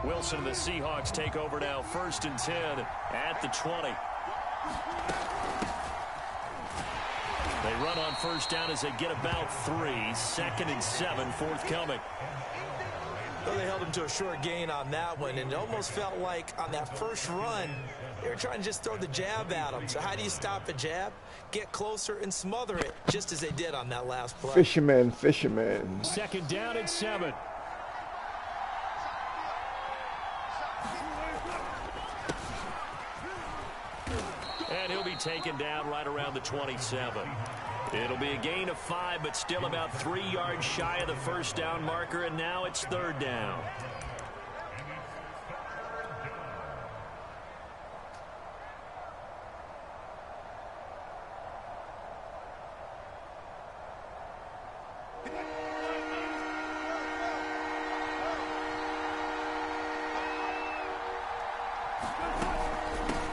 Wilson and the Seahawks take over now, 1st and 10 at the 20. They run on 1st down as they get about 3. 2nd and 7 forthcoming. Well, they held him to a short gain on that one, and it almost felt like on that first run, they were trying to just throw the jab at him. So how do you stop a jab? Get closer and smother it, just as they did on that last play. Fisherman. 2nd down and 7. And he'll be taken down right around the 27. It'll be a gain of 5, but still about 3 yards shy of the 1st down marker, and now it's 3rd down.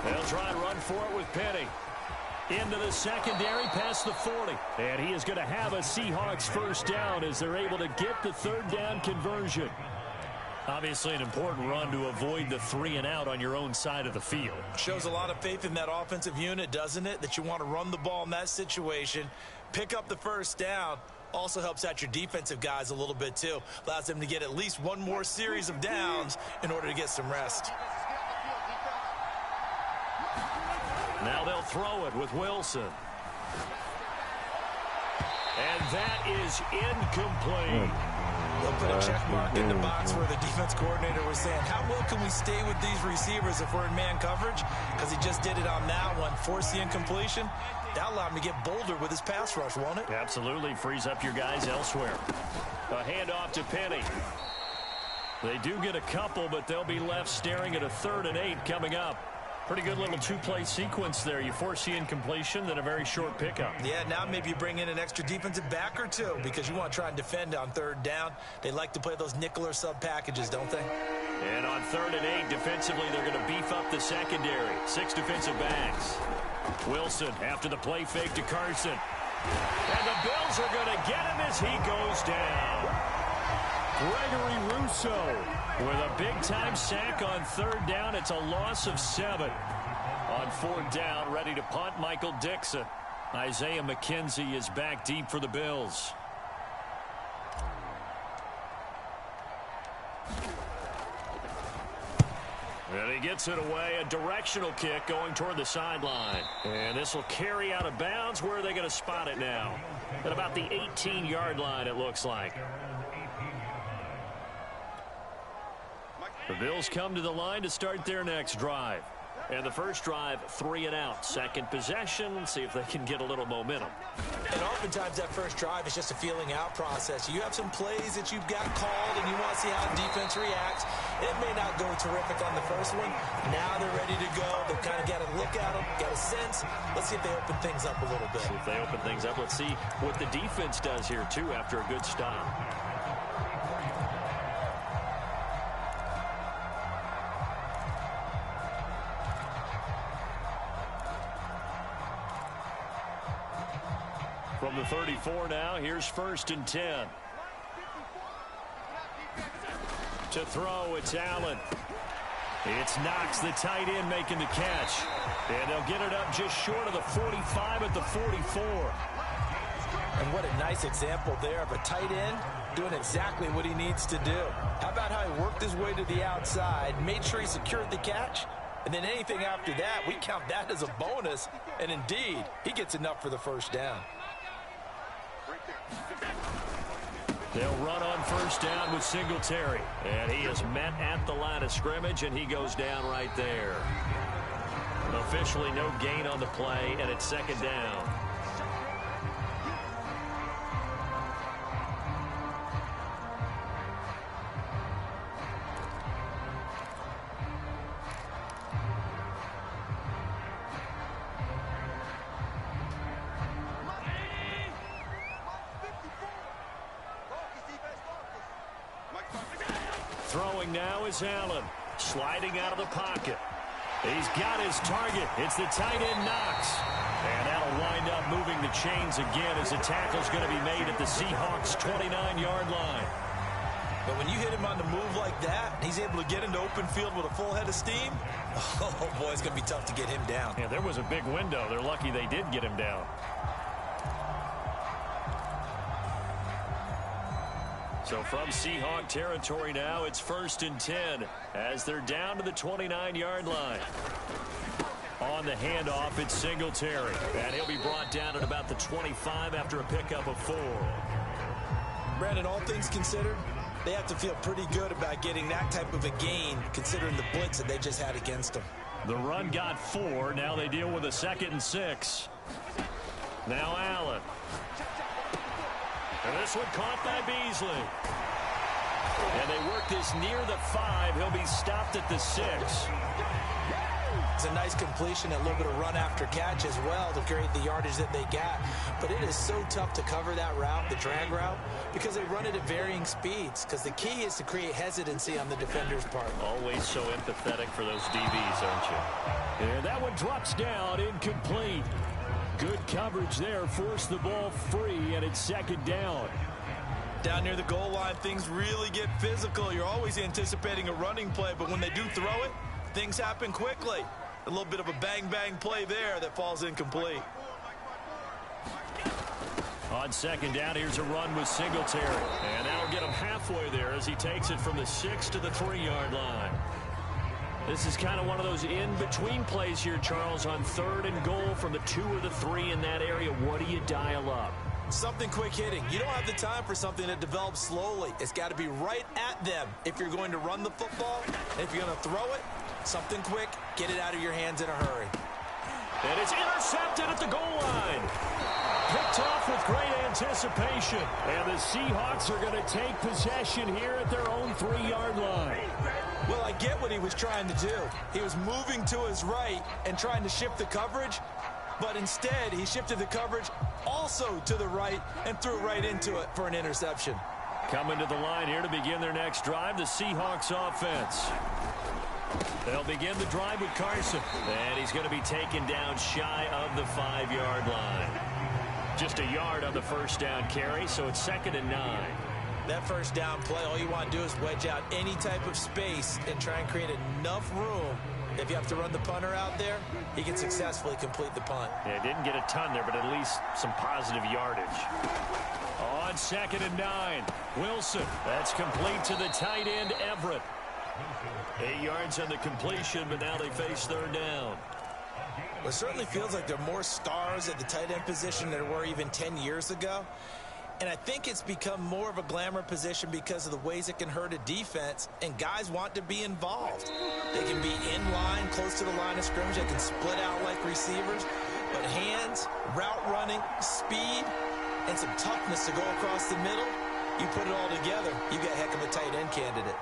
They'll try and run for it with Penny. Into the secondary, past the 40. And he is going to have a Seahawks 1st down as they're able to get the 3rd down conversion. Obviously an important run to avoid the 3 and out on your own side of the field. Shows a lot of faith in that offensive unit, doesn't it? That you want to run the ball in that situation, pick up the 1st down. Also helps out your defensive guys a little bit too. Allows them to get at least one more series of downs in order to get some rest. Now they'll throw it with Wilson. And that is incomplete. They'll put a check mark in the box where the defense coordinator was saying, how well can we stay with these receivers if we're in man coverage? Because he just did it on that one. Force the incompletion. That'll allow him to get bolder with his pass rush, won't it? Absolutely. Frees up your guys elsewhere. A handoff to Penny. They do get a couple, but they'll be left staring at a 3rd and 8 coming up. Pretty good little 2-play sequence there. You force the incompletion, then a very short pickup. Yeah, now maybe you bring in an extra defensive back or 2 because you want to try and defend on 3rd down. They like to play those nickel or sub packages, don't they? And on 3rd and 8, defensively, they're going to beef up the secondary. 6 defensive backs. Wilson after the play fake to Carson. And the Bills are going to get him as he goes down. Gregory Rousseau with a big-time sack on 3rd down. It's a loss of 7. On 4th down, ready to punt, Michael Dixon. Isaiah McKenzie is back deep for the Bills. And he gets it away, a directional kick going toward the sideline. And this will carry out of bounds. Where are they going to spot it now? At about the 18-yard line, it looks like. The Bills come to the line to start their next drive. And the first drive, 3 and out. Second possession, see if they can get a little momentum. And oftentimes that first drive is just a feeling out process. You have some plays that you've got called and you want to see how the defense reacts. It may not go terrific on the first one. Now they're ready to go. They've kind of got to look at them, got a sense. Let's see if they open things up a little bit. See if they open things up. Let's see what the defense does here, too, after a good stop. From the 34 now, here's 1st and 10. To throw, it's Allen. It's Knox, the tight end, making the catch. And they'll get it up just short of the 45 at the 44. And what a nice example there of a tight end doing exactly what he needs to do. How about how he worked his way to the outside, made sure he secured the catch, and then anything after that, we count that as a bonus. And indeed, he gets enough for the first down. They'll run on 1st down with Singletary. And he is met at the line of scrimmage, and he goes down right there. Officially no gain on the play, and it's 2nd down. Throwing now is Allen, sliding out of the pocket. He's got his target. It's the tight end Knox. And that'll wind up moving the chains again as the tackle's going to be made at the Seahawks' 29-yard line. But when you hit him on the move like that, he's able to get into open field with a full head of steam, oh, boy, it's going to be tough to get him down. Yeah, there was a big window. They're lucky they did get him down. So from Seahawk territory now, it's 1st and 10 as they're down to the 29-yard line. On the handoff, it's Singletary. And he'll be brought down at about the 25 after a pickup of 4. Brandon, all things considered, they have to feel pretty good about getting that type of a gain, considering the blitz that they just had against them. The run got 4. Now they deal with a 2nd and 6. Now Allen. And this one caught by Beasley. And they work this near the 5. He'll be stopped at the 6. It's a nice completion, a little bit of run after catch as well to create the yardage that they got. But it is so tough to cover that route, the drag route, because they run it at varying speeds. Because the key is to create hesitancy on the defender's part. Always so empathetic for those DBs, aren't you? And that one drops down, incomplete. Good coverage there, forced the ball free, and it's 2nd down. Down near the goal line, things really get physical. You're always anticipating a running play, but when they do throw it, things happen quickly. A little bit of a bang-bang play there that falls incomplete. On 2nd down, here's a run with Singletary. And that'll get him halfway there as he takes it from the 6 to the 3-yard line. This is kind of one of those in-between plays here, Charles, on 3rd and goal from the 2 or the 3 in that area. What do you dial up? Something quick hitting. You don't have the time for something that develops slowly. It's got to be right at them if you're going to run the football. And if you're going to throw it, something quick, get it out of your hands in a hurry. And it's intercepted at the goal line. Picked off with great anticipation. And the Seahawks are going to take possession here at their own 3-yard line. Well, I get what he was trying to do. He was moving to his right and trying to shift the coverage, but instead he shifted the coverage also to the right and threw right into it for an interception. Coming to the line here to begin their next drive, the Seahawks offense. They'll begin the drive with Carson, and he's going to be taken down shy of the 5-yard line. Just a yard on the 1st down carry, so it's 2nd and 9. That 1st down play, all you want to do is wedge out any type of space and try and create enough room. If you have to run the punter out there, he can successfully complete the punt. Yeah, didn't get a ton there, but at least some positive yardage. On 2nd and 9, Wilson. That's complete to the tight end, Everett. 8 yards on the completion, but now they face 3rd down. Well, it certainly feels like there are more stars at the tight end position than there were even 10 years ago. And I think it's become more of a glamour position because of the ways it can hurt a defense, and guys want to be involved. They can be in line, close to the line of scrimmage. They can split out like receivers. But hands, route running, speed, and some toughness to go across the middle, you put it all together, you got a heck of a tight end candidate.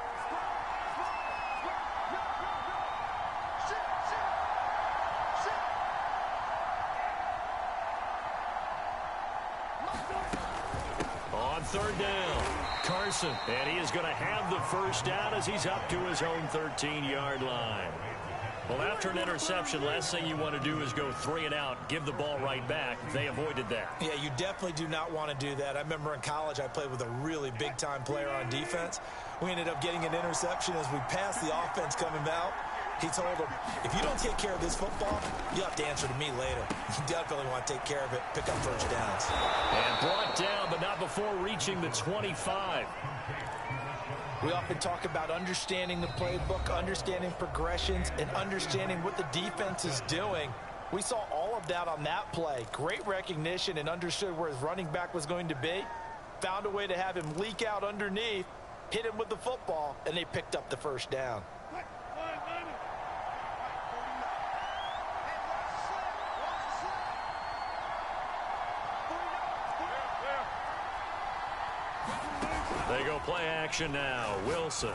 On 3rd down, Carson, and he is going to have the 1st down as he's up to his own 13-yard line. Well, after an interception, last thing you want to do is go 3 and out, give the ball right back. They avoided that. Yeah, you definitely do not want to do that. I remember in college I played with a really big-time player on defense. We ended up getting an interception as we passed the offense coming out. He told him, if you don't take care of this football, you'll have to answer to me later. You definitely want to take care of it, pick up 1st downs. And brought down, but not before reaching the 25. We often talk about understanding the playbook, understanding progressions, and understanding what the defense is doing. We saw all of that on that play. Great recognition and understood where his running back was going to be. Found a way to have him leak out underneath, hit him with the football, and they picked up the 1st down. They go play action now. Wilson.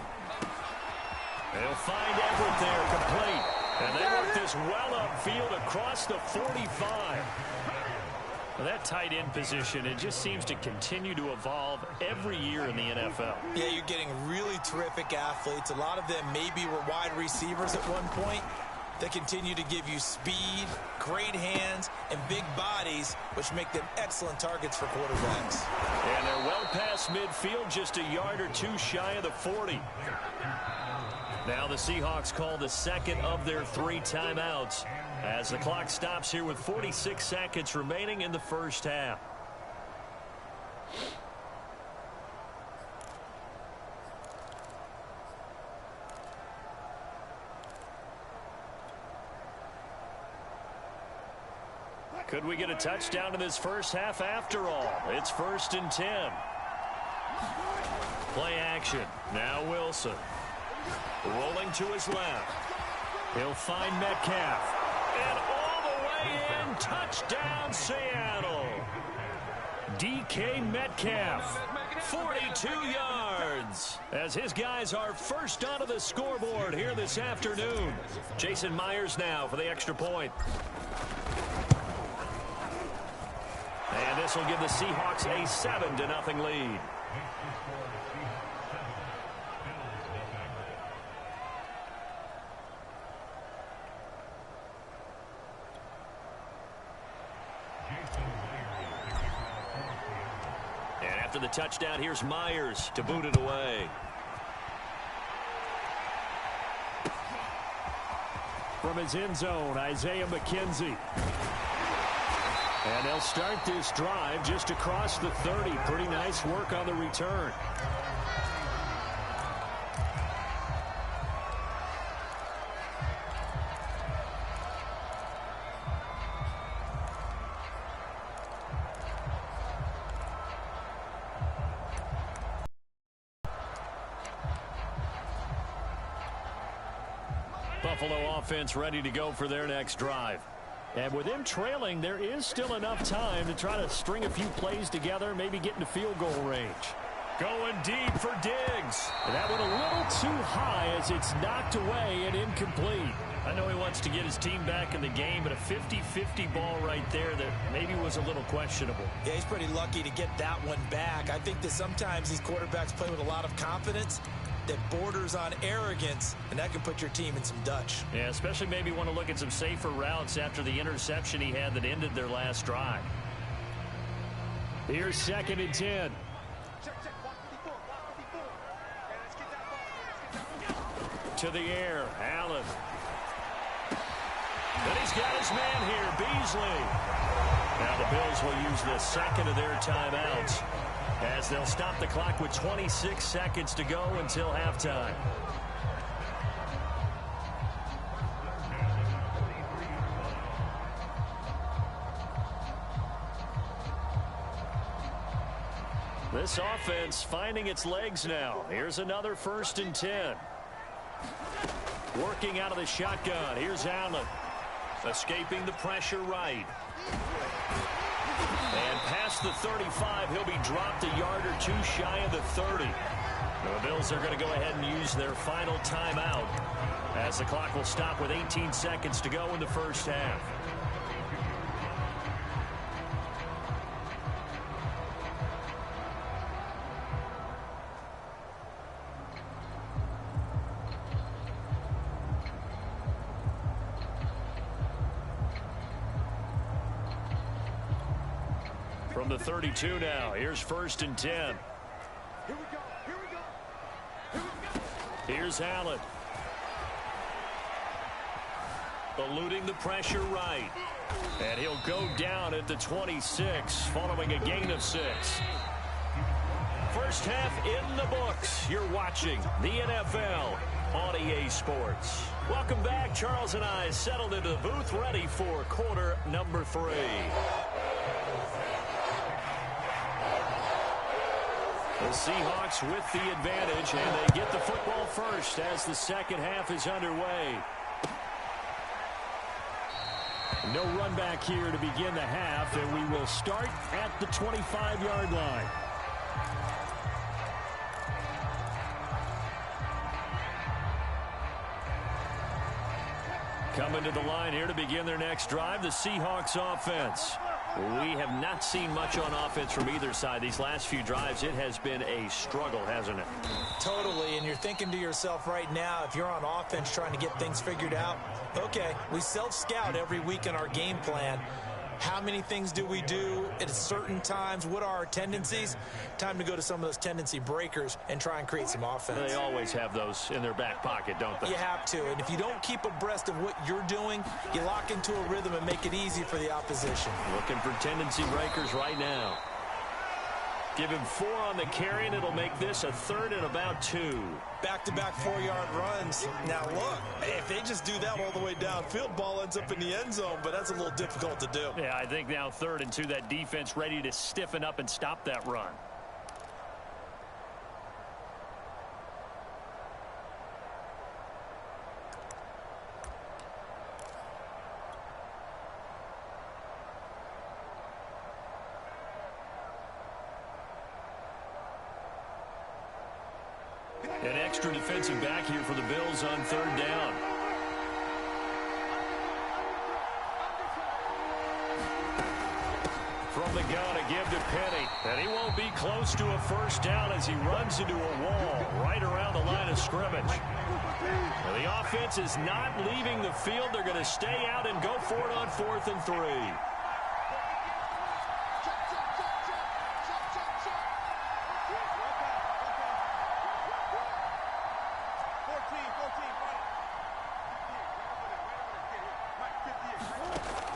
They'll find Everett there, complete. And they work this well upfield across the 45. Well, that tight end position, it just seems to continue to evolve every year in the NFL. Yeah, you're getting really terrific athletes. A lot of them maybe were wide receivers at one point. They continue to give you speed, great hands, and big bodies, which make them excellent targets for quarterbacks. And they're well past midfield, just a yard or two shy of the 40. Now the Seahawks call the second of their 3 timeouts as the clock stops here with 46 seconds remaining in the first half. Could we get a touchdown in this first half after all? It's 1st and 10. Play action. Now Wilson. Rolling to his left. He'll find Metcalf. And all the way in. Touchdown, Seattle. DK Metcalf. 42 yards. As his guys are first onto the scoreboard here this afternoon. Jason Myers now for the extra point. And this will give the Seahawks a 7-0 lead. And after the touchdown, here's Myers to boot it away. From his end zone, Isaiah McKenzie. And they'll start this drive just across the 30. Pretty nice work on the return. Buffalo offense ready to go for their next drive. And with them trailing, there is still enough time to try to string a few plays together, maybe get into field goal range. Going deep for Diggs. And that went a little too high as it's knocked away and incomplete. I know he wants to get his team back in the game, but a 50-50 ball right there that maybe was a little questionable. Yeah, he's pretty lucky to get that one back. I think that sometimes these quarterbacks play with a lot of confidence that borders on arrogance, and that can put your team in some Dutch. Yeah, especially maybe want to look at some safer routes after the interception he had that ended their last drive. Here's 2nd and 10. To the air, Allen. Then he's got his man here, Beasley. Now the Bills will use the second of their timeouts as they'll stop the clock with 26 seconds to go until halftime. This offense finding its legs now. Here's another 1st and 10. Working out of the shotgun. Here's Allen. Escaping the pressure right. And past the 35, he'll be dropped a yard or two shy of the 30. The Bills are going to go ahead and use their final timeout as the clock will stop with 18 seconds to go in the first half. From the 32 now, here's 1st and 10. Here we go, here we go, here we go. Here's Allen. Eluding the pressure right. And he'll go down at the 26 following a gain of 6. First half in the books. You're watching the NFL on EA Sports. Welcome back. Charles and I settled into the booth ready for quarter number 3. The Seahawks with the advantage, and they get the football first as the second half is underway. No run back here to begin the half, and we will start at the 25-yard line. Coming to the line here to begin their next drive, the Seahawks offense. We have not seen much on offense from either side. These last few drives, it has been a struggle, hasn't it? Totally, and you're thinking to yourself right now, if you're on offense trying to get things figured out, okay, we self-scout every week in our game plan. How many things do we do at certain times? What are our tendencies? Time to go to some of those tendency breakers and try and create some offense. They always have those in their back pocket, don't they? You have to. And if you don't keep abreast of what you're doing, you lock into a rhythm and make it easy for the opposition. Looking for tendency breakers right now. Give him 4 on the carry, and it'll make this a 3rd and about 2. Back-to-back 4-yard runs. Now, look, if they just do that all the way downfield, ball ends up in the end zone, but that's a little difficult to do. Yeah, I think now 3rd and 2, that defense ready to stiffen up and stop that run. An extra defensive back here for the Bills on 3rd down. From the gun, a give to Penny. And he won't be close to a 1st down as he runs into a wall right around the line of scrimmage. Well, the offense is not leaving the field. They're going to stay out and go for it on 4th and 3.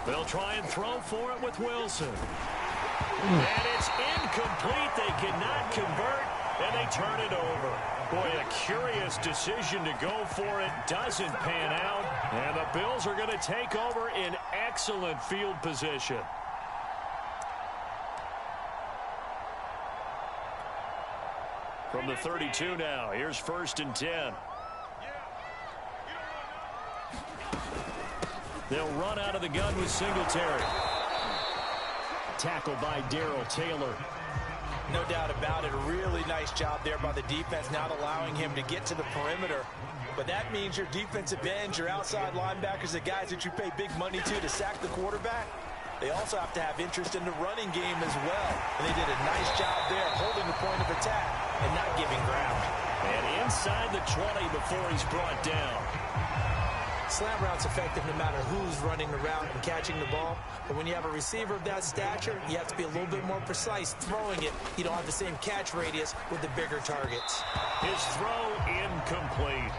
They'll try and throw for it with Wilson. And it's incomplete. They cannot convert, and they turn it over. Boy, a curious decision to go for it. Doesn't pan out, and the Bills are going to take over in excellent field position. From the 32 now, here's 1st and 10. They'll run out of the gun with Singletary. Tackled by Darrell Taylor. No doubt about it. A really nice job there by the defense, not allowing him to get to the perimeter. But that means your defensive ends, your outside linebackers, the guys that you pay big money to sack the quarterback, they also have to have interest in the running game as well. And they did a nice job there holding the point of attack and not giving ground. And inside the 20 before he's brought down. Slant route's effective no matter who's running the route and catching the ball. But when you have a receiver of that stature, you have to be a little bit more precise throwing it. You don't have the same catch radius with the bigger targets. His throw incomplete.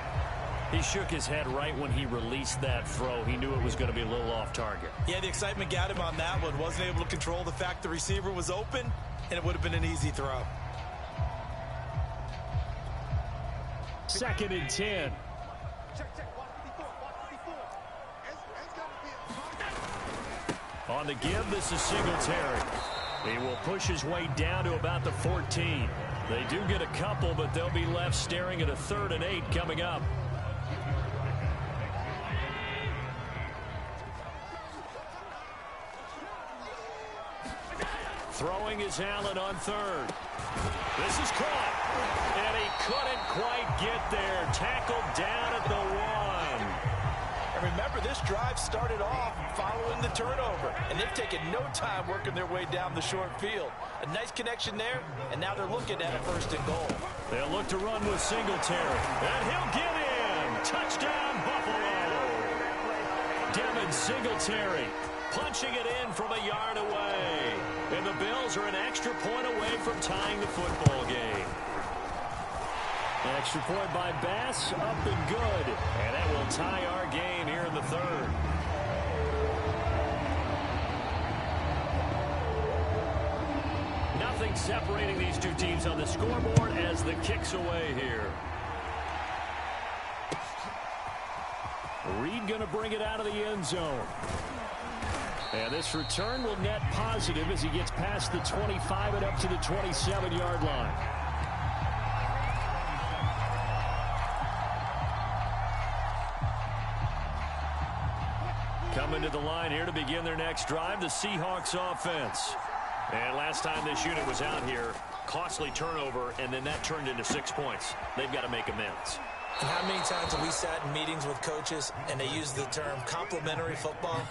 He shook his head right when he released that throw. He knew it was going to be a little off target. Yeah, the excitement got him on that one. Wasn't able to control the fact the receiver was open, and it would have been an easy throw. 2nd and 10. On the give, this is Singletary. He will push his way down to about the 14. They do get a couple, but they'll be left staring at a 3rd and 8 coming up. Throwing is Allen on 3rd. This is caught. And he couldn't quite get there. Tackled down at the 1. Remember, this drive started off following the turnover, and they've taken no time working their way down the short field. A nice connection there, and now they're looking at a 1st and goal. They'll look to run with Singletary, and he'll get in. Touchdown, Buffalo. Devin Singletary punching it in from a yard away. And the Bills are an extra point away from tying the football game. Extra point by Bass, up and good. And that will tie our game here in the 3rd. Nothing separating these two teams on the scoreboard as the kick's away here. Reed going to bring it out of the end zone. And this return will net positive as he gets past the 25 and up to the 27-yard line. Coming to the line here to begin their next drive, the Seahawks offense. And last time this unit was out here, costly turnover, and then that turned into 6 points. They've got to make amends. And how many times have we sat in meetings with coaches and they use the term complementary football?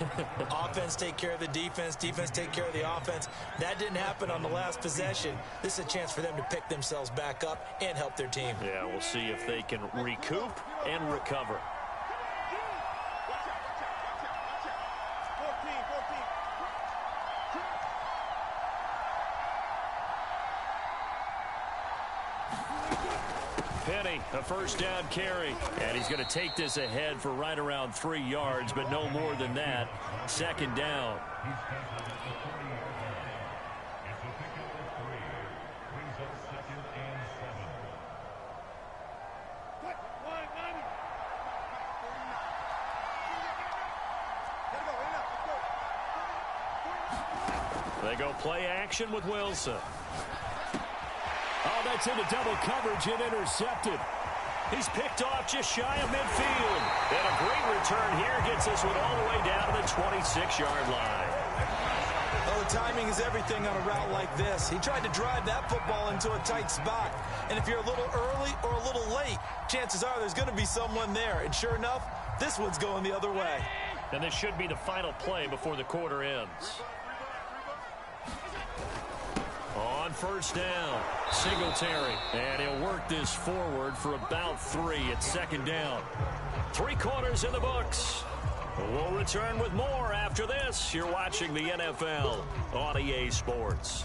Offense take care of the defense, defense take care of the offense. That didn't happen on the last possession. This is a chance for them to pick themselves back up and help their team. Yeah, we'll see if they can recoup and recover. Penny, a first down carry. And he's going to take this ahead for right around 3 yards, but no more than that. Second down. They go play action with Wilson. Oh, that's into double coverage and intercepted. He's picked off just shy of midfield. And a great return here gets this one all the way down to the 26-yard line. Oh, timing is everything on a route like this. He tried to drive that football into a tight spot. And if you're a little early or a little late, chances are there's going to be someone there. And sure enough, this one's going the other way. And this should be the final play before the quarter ends. On first down, Singletary, and he'll work this forward for about 3 at second down. 3 quarters in the books. We'll return with more after this. You're watching the NFL on EA Sports.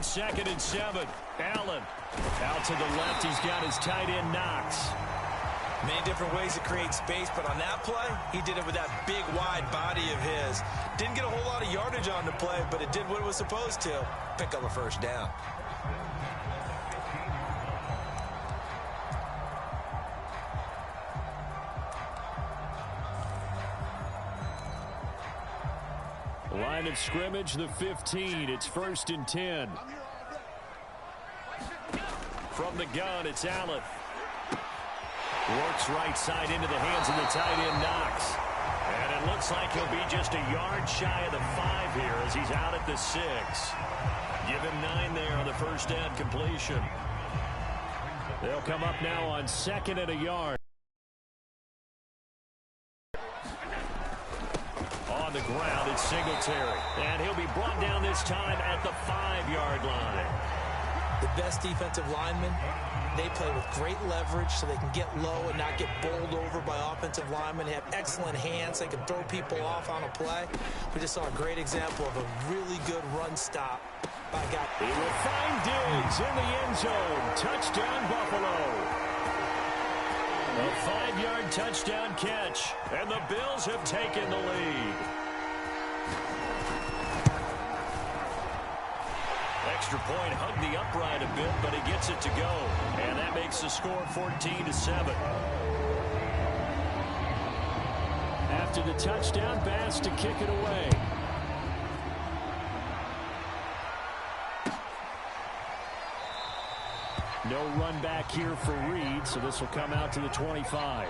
Second and 7. Allen out to the left. He's got his tight end Knox. Many different ways to create space, but on that play, he did it with that big, wide body of his. Didn't get a whole lot of yardage on the play, but it did what it was supposed to. Pick up a first down. Line of scrimmage, the 15. It's 1st and 10. From the gun, it's Allen. Works right side into the hands of the tight end, Knox. And it looks like he'll be just a yard shy of the 5 here as he's out at the 6. Give him 9 there on the first down completion. They'll come up now on 2nd and a yard. On the ground, it's Singletary. And he'll be brought down this time at the 5-yard line. The best defensive linemen, they play with great leverage so they can get low and not get bowled over by offensive linemen. They have excellent hands. They can throw people off on a play. We just saw a great example of a really good run stop by guy. He will find Diggs in the end zone. Touchdown, Buffalo. A 5-yard touchdown catch, and the Bills have taken the lead. Extra point hugged the upright a bit, but he gets it to go. And that makes the score 14-7. After the touchdown, Bass to kick it away. No run back here for Reed, so this will come out to the 25.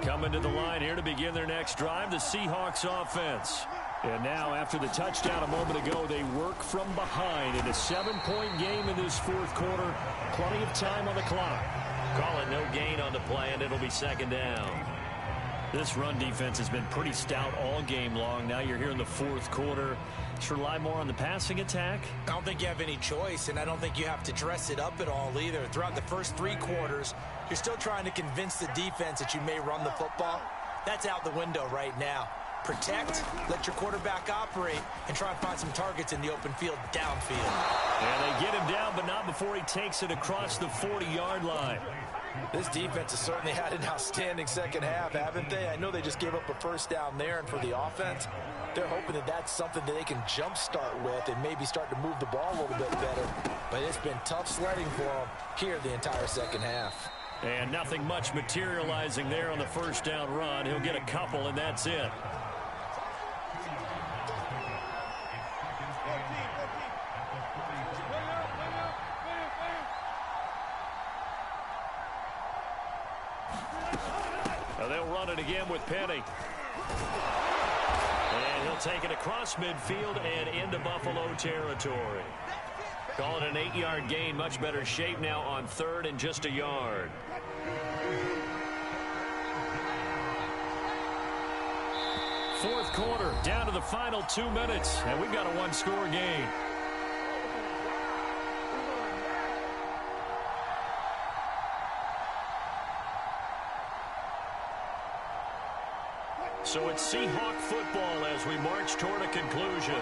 Coming to the line here to begin their next drive, the Seahawks offense. And now, after the touchdown a moment ago, they work from behind in a 7-point game in this 4th quarter. Plenty of time on the clock. Call it no gain on the play, and it'll be second down. This run defense has been pretty stout all game long. Now you're here in the 4th quarter. Should rely more on the passing attack? I don't think you have any choice, and I don't think you have to dress it up at all either. Throughout the first 3 quarters, you're still trying to convince the defense that you may run the football. That's out the window right now. Protect, let your quarterback operate, and try and find some targets in the open field downfield. And they get him down, but not before he takes it across the 40-yard line. This defense has certainly had an outstanding second half, haven't they? I know they just gave up a first down there, and for the offense, they're hoping that that's something that they can jumpstart with and maybe start to move the ball a little bit better. But it's been tough sledding for them here the entire second half. And nothing much materializing there on the first down run. He'll get a couple, and that's it. They'll run it again with Penny. And he'll take it across midfield and into Buffalo territory. Call it an 8-yard gain. Much better shape now on 3rd and just a yard. Fourth quarter, down to the final 2 minutes, and we've got a one-score game. So it's Seahawk football as we march toward a conclusion.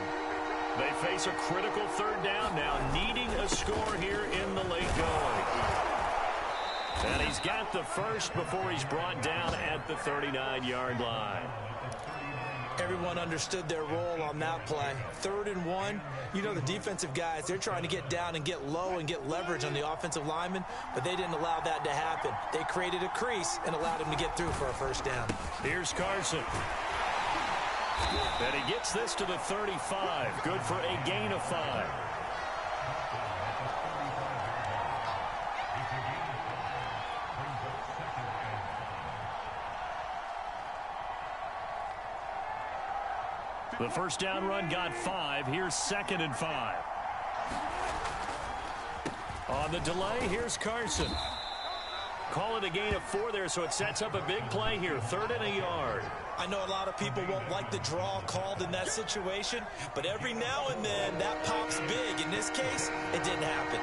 They face a critical 3rd down now, needing a score here in the late going. And he's got the first before he's brought down at the 39-yard line. Everyone understood their role on that play. 3rd and 1, you know the defensive guys, they're trying to get down and get low and get leverage on the offensive lineman, but they didn't allow that to happen. They created a crease and allowed him to get through for a first down. Here's Carson. And he gets this to the 35. Good for a gain of 5. The first down run got 5. Here's 2nd and 5. On the delay, here's Carson. Call it a gain of 4 there, so it sets up a big play here. 3rd and a yard. I know a lot of people won't like the draw called in that situation, but every now and then that pops big. In this case, it didn't happen.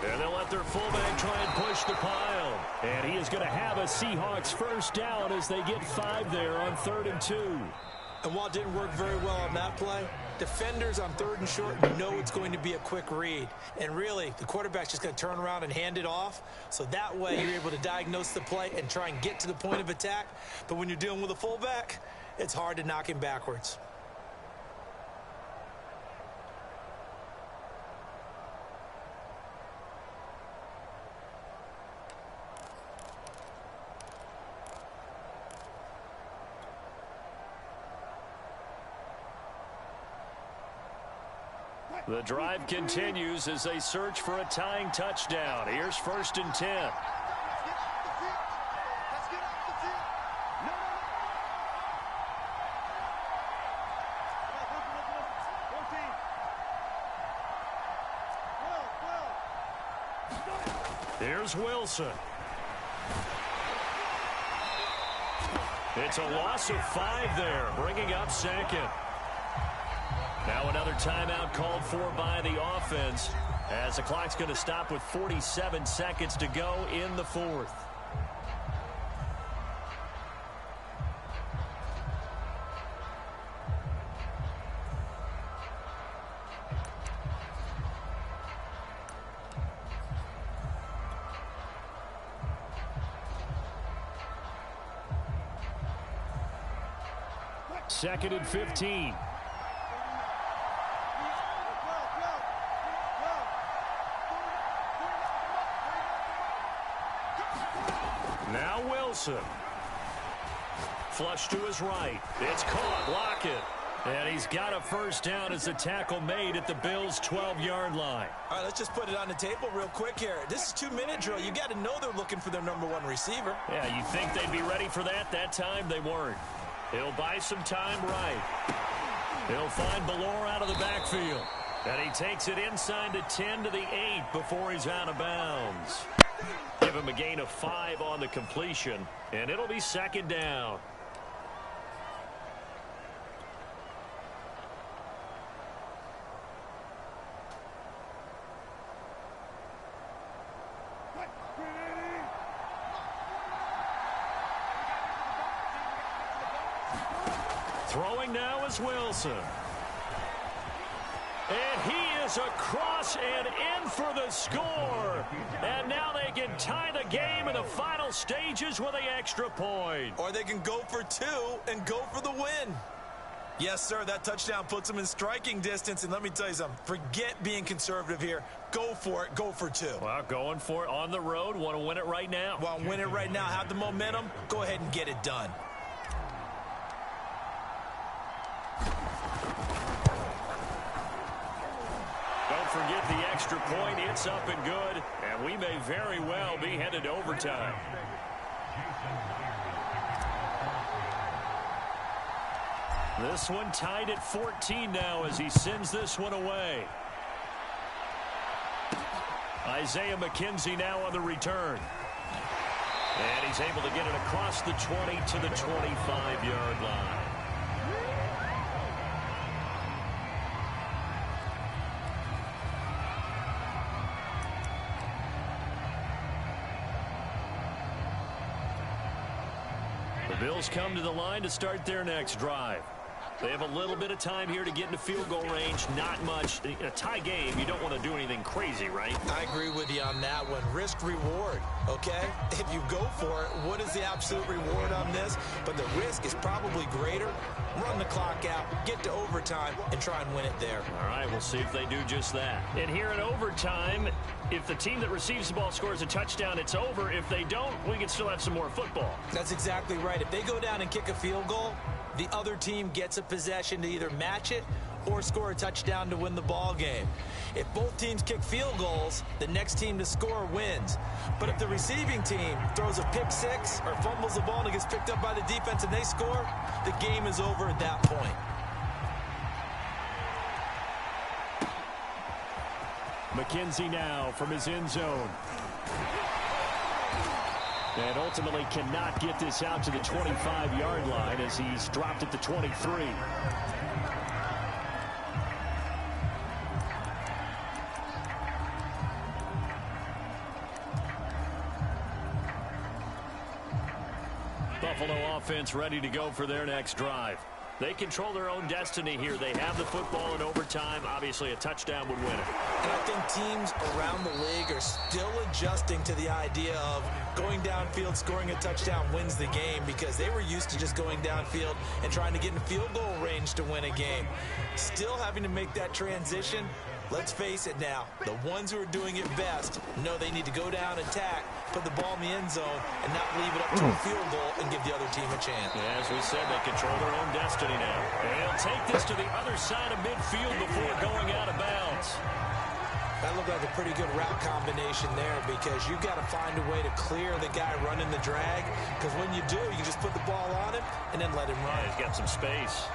And they'll let their fullback try and push the pile. And he is going to have a Seahawks first down as they get 5 there on 3rd and 2. And while it didn't work very well on that play, defenders on 3rd and short know it's going to be a quick read. And really, the quarterback's just going to turn around and hand it off. So that way you're able to diagnose the play and try and get to the point of attack. But when you're dealing with a fullback, it's hard to knock him backwards. The drive continues as they search for a tying touchdown. Here's 1st and 10. Here's Wilson. It's a loss of 5 there, bringing up 2nd. Now another timeout called for by the offense as the clock's going to stop with 47 seconds to go in the 4th. Second and 15. Now Wilson. Flush to his right. It's caught. Lockett. And he's got a first down as the tackle made at the Bills' 12-yard line. All right, let's just put it on the table real quick here. This is 2-minute drill. You got to know they're looking for their number 1 receiver. Yeah, you think they'd be ready for that? That time they weren't. He'll buy some time right. He'll find Ballore out of the backfield. And he takes it inside the 10 to the 8 before he's out of bounds. Give him a gain of 5 on the completion, and it'll be 2nd down. Throwing now is Wilson. And he is across and in for the score. And now they can tie the game in the final stages with an extra point. Or they can go for 2 and go for the win. Yes, sir, that touchdown puts them in striking distance. And let me tell you something, forget being conservative here. Go for it, go for 2. Well, going for it on the road. Want to win it right now. Well, win it right now, have the momentum. Go ahead and get it done. Forget the extra point. It's up and good, and we may very well be headed to overtime. This one tied at 14 now as he sends this one away. Isaiah McKenzie now on the return. And he's able to get it across the 20 to the 25-yard line. The Bills come to the line to start their next drive. They have a little bit of time here to get into field goal range. Not much. In a tie game, you don't want to do anything crazy, right? I agree with you on that one. Risk reward, okay? If you go for it, what is the absolute reward on this? But the risk is probably greater. Run the clock out, get to overtime, and try and win it there. All right, we'll see if they do just that. And here in overtime, if the team that receives the ball scores a touchdown, it's over. If they don't, we can still have some more football. That's exactly right. If they go down and kick a field goal, the other team gets a possession to either match it or score a touchdown to win the ball game. If both teams kick field goals, the next team to score wins. But if the receiving team throws a pick six or fumbles the ball and it gets picked up by the defense and they score, the game is over at that point. McKenzie now from his end zone. And ultimately cannot get this out to the 25-yard line as he's dropped at the 23. Buffalo offense ready to go for their next drive. They control their own destiny here. They have the football in overtime. Obviously, a touchdown would win it. And I think teams around the league are still adjusting to the idea of going downfield, scoring a touchdown wins the game, because they were used to just going downfield and trying to get in field goal range to win a game. Still having to make that transition. Let's face it now, the ones who are doing it best know they need to go down, attack, put the ball in the end zone, and not leave it up to a field goal and give the other team a chance. Yeah, as we said, they control their own destiny now. And they'll take this to the other side of midfield before going out of bounds. That looked like a pretty good route combination there, because you've got to find a way to clear the guy running the drag, because when you do, you can just put the ball on him and then let him run. Yeah, he's got some space.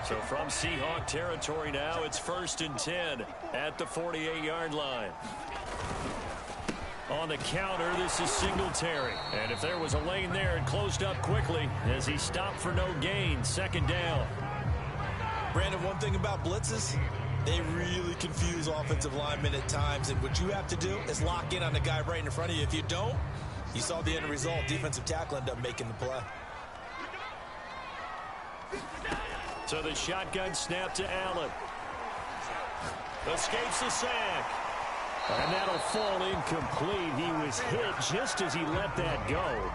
So from Seahawk territory now, it's 1st and 10 at the 48-yard line. On the counter, this is Singletary. And if there was a lane there, it closed up quickly as he stopped for no gain. 2nd down. Brandon, one thing about blitzes, they really confuse offensive linemen at times. And what you have to do is lock in on the guy right in front of you. If you don't, you saw the end result. Defensive tackle ended up making the play. So the shotgun snap to Allen. Escapes the sack. And that'll fall incomplete. He was hit just as he let that go.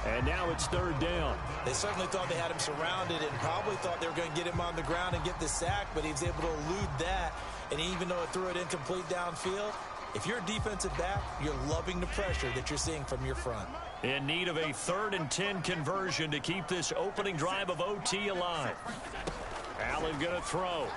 And now it's 3rd down. They certainly thought they had him surrounded and probably thought they were going to get him on the ground and get the sack, but he was able to elude that. And even though it threw it incomplete downfield, if you're a defensive back, you're loving the pressure that you're seeing from your front. In need of a 3rd and 10 conversion to keep this opening drive of OT alive. Allen going to throw.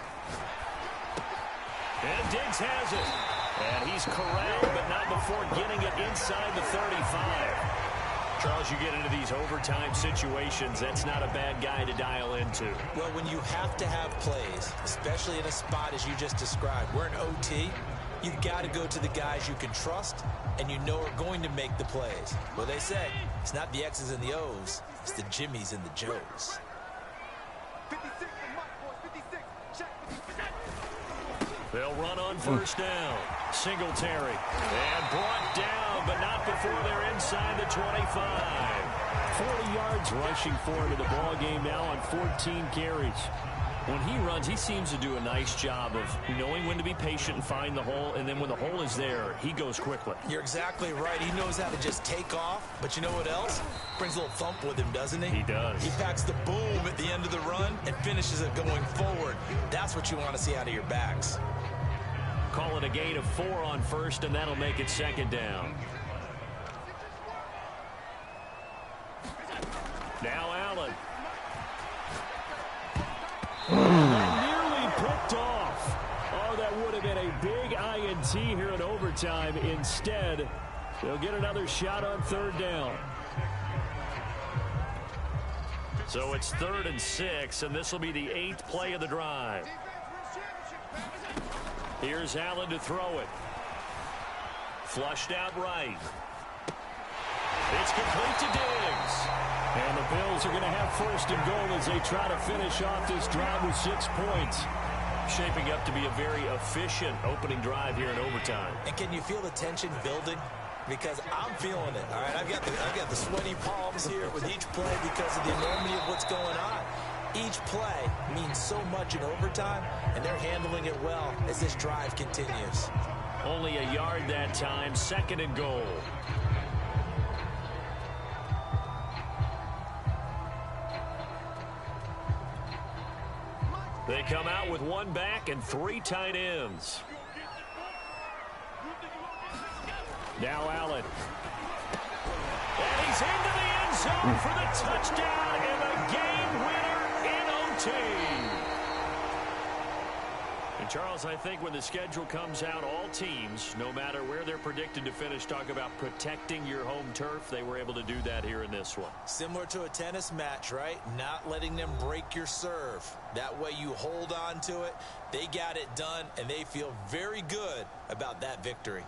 And Diggs has it. And he's corralled, but not before getting it inside the 35. Charles, you get into these overtime situations, that's not a bad guy to dial into. Well, when you have to have plays, especially in a spot as you just described, we're in OT, you've got to go to the guys you can trust and you know are going to make the plays. Well, they say it's not the X's and the O's, it's the Jimmys and the Joes. They'll run on 1st down. Singletary. And brought down, but not before they're inside the 25. 40 yards rushing for him in the ball game now on 14 carries. When he runs, he seems to do a nice job of knowing when to be patient and find the hole, and then when the hole is there, he goes quickly. You're exactly right. He knows how to just take off, but you know what else? Brings a little thump with him, doesn't he? He does. He packs the boom at the end of the run and finishes it going forward. That's what you want to see out of your backs. Call it a gain of 4 on 1st, and that'll make it 2nd down. Now Allen. Nearly picked off. Oh, that would have been a big INT here in overtime. Instead, they'll get another shot on 3rd down. So it's 3rd and 6, and this will be the 8th play of the drive. Here's Allen to throw it. Flushed out right. It's complete to Diggs. And the Bills are going to have first and goal as they try to finish off this drive with 6 points. Shaping up to be a very efficient opening drive here in overtime. And can you feel the tension building? Because I'm feeling it. All right, I've got the sweaty palms here with each play because of the enormity of what's going on. Each play means so much in overtime, and they're handling it well as this drive continues. Only a yard that time, 2nd and goal. They come out with 1 back and 3 tight ends. Now Allen. And he's into the end zone for the touchdown and the game winner in OT. And Charles, I think when the schedule comes out, all teams, no matter where they're predicted to finish, talk about protecting your home turf. They were able to do that here in this one. Similar to a tennis match, right? Not letting them break your serve. That way you hold on to it. They got it done, and they feel very good about that victory.